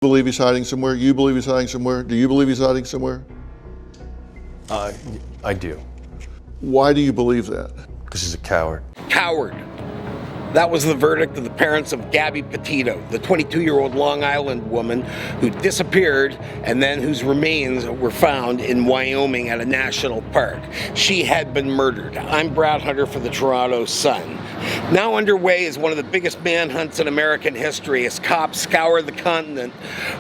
Believe he's hiding somewhere? You believe he's hiding somewhere? Do you believe he's hiding somewhere? I do. Why do you believe that? Because he's a coward. Coward. That was the verdict of the parents of Gabby Petito, the 22-year-old Long Island woman who disappeared and then whose remains were found in Wyoming at a national park. She had been murdered. I'm Brad Hunter for the Toronto Sun. Now underway is one of the biggest manhunts in American history as cops scour the continent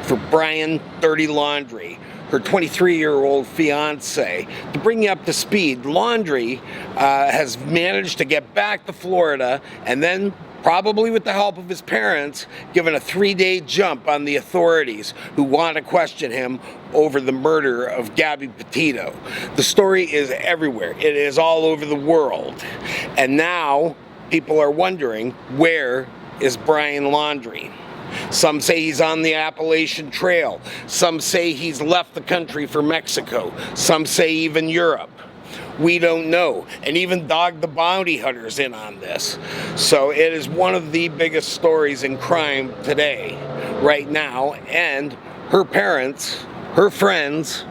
for Brian Dirty Laundrie, her 23-year-old fiance. To bring you up to speed, Laundrie has managed to get back to Florida and then, probably with the help of his parents, given a 3-day jump on the authorities who want to question him over the murder of Gabby Petito. The story is everywhere. It is all over the world. And now people are wondering, where is Brian Laundrie? Some say he's on the Appalachian Trail. Some say he's left the country for Mexico. Some say even Europe. We don't know. And even Dog the Bounty Hunter's in on this. So it is one of the biggest stories in crime today, right now. And her parents, her friends,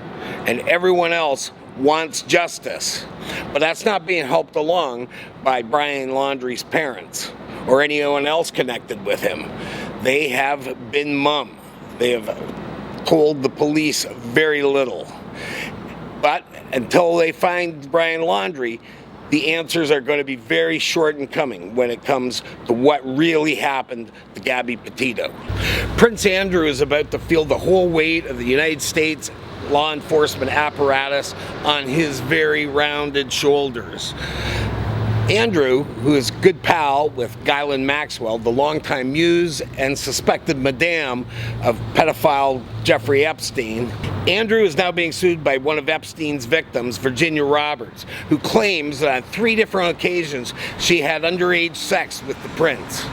and everyone else wants justice. But that's not being helped along by Brian Laundrie's parents or anyone else connected with him. They have been mum. They have told the police very little. But until they find Brian Laundrie, the answers are going to be very short in coming when it comes to what really happened to Gabby Petito. Prince Andrew is about to feel the whole weight of the United States law enforcement apparatus on his very rounded shoulders. Andrew, who is good pal with Ghislaine Maxwell, the longtime muse and suspected madame of pedophile Jeffrey Epstein, Andrew is now being sued by one of Epstein's victims, Virginia Roberts, who claims that on 3 different occasions she had underage sex with the prince.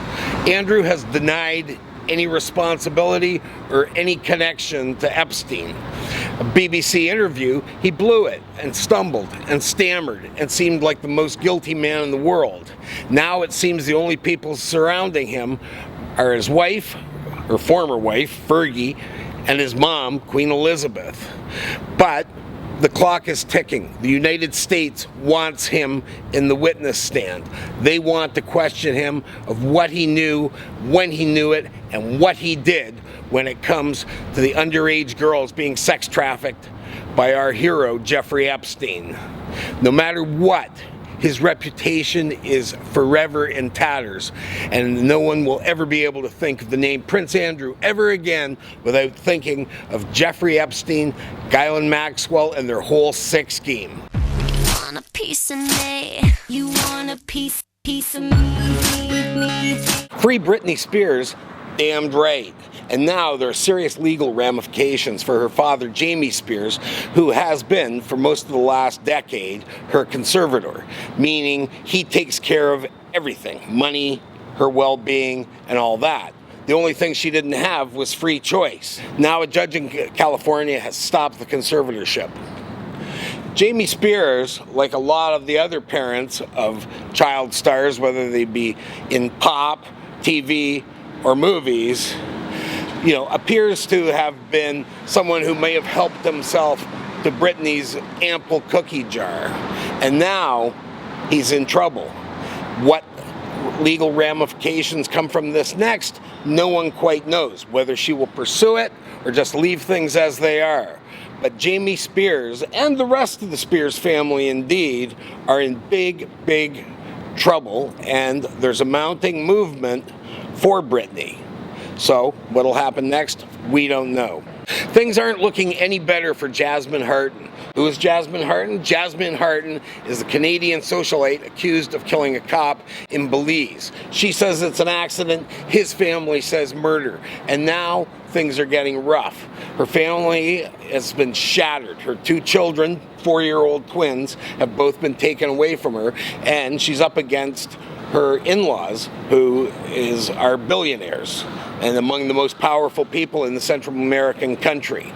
Andrew has denied any responsibility or any connection to Epstein. A BBC interview, he blew it and stumbled and stammered and seemed like the most guilty man in the world. Now it seems the only people surrounding him are his wife, her former wife, Fergie, and his mom, Queen Elizabeth. But the clock is ticking. The United States wants him in the witness stand. They want to question him of what he knew, when he knew it, and what he did when it comes to the underage girls being sex trafficked by our hero, Jeffrey Epstein. No matter what, his reputation is forever in tatters, and no one will ever be able to think of the name Prince Andrew ever again without thinking of Jeffrey Epstein, Ghislaine Maxwell, and their whole sick scheme. You want a piece of me? You want a piece of me? Free Britney Spears, damned right. And now there are serious legal ramifications for her father, Jamie Spears, who has been, for most of the last decade, her conservator, meaning he takes care of everything, money, her well-being, and all that. The only thing she didn't have was free choice. Now a judge in California has stopped the conservatorship. Jamie Spears, like a lot of the other parents of child stars, whether they be in pop, TV, or movies, appears to have been someone who may have helped himself to Britney's ample cookie jar. And now he's in trouble. What legal ramifications come from this next, no one quite knows. Whether she will pursue it or just leave things as they are. But Jamie Spears and the rest of the Spears family, indeed, are in big, big trouble. And there's a mounting movement for Britney. So, what'll happen next? We don't know. Things aren't looking any better for Jasmine Harten. Who is Jasmine Harten? Jasmine Harten is the Canadian socialite accused of killing a cop in Belize. She says it's an accident. His family says murder. And now things are getting rough. Her family has been shattered. Her 2 children, 4-year-old twins, have both been taken away from her. And she's up against her in-laws, who are billionaires and among the most powerful people in the Central American country.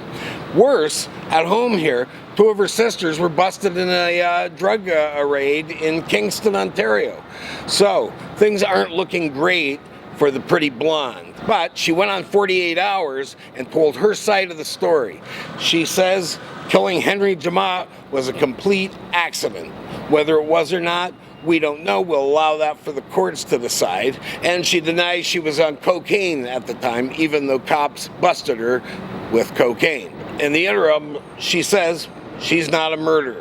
Worse, at home here, 2 of her sisters were busted in a drug raid in Kingston, Ontario. So things aren't looking great for the pretty blonde. But she went on 48 Hours and told her side of the story. She says killing Henry Jamat was a complete accident. Whether it was or not, we don't know. We'll allow that for the courts to decide. And she denies she was on cocaine at the time, even though cops busted her with cocaine. In the interim, she says she's not a murderer.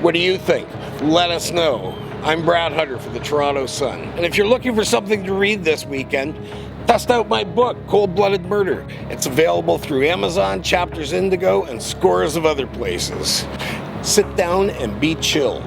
What do you think? Let us know. I'm Brad Hunter for the Toronto Sun. And if you're looking for something to read this weekend, test out my book, Cold-Blooded Murder. It's available through Amazon, Chapters Indigo, and scores of other places. Sit down and be chilled.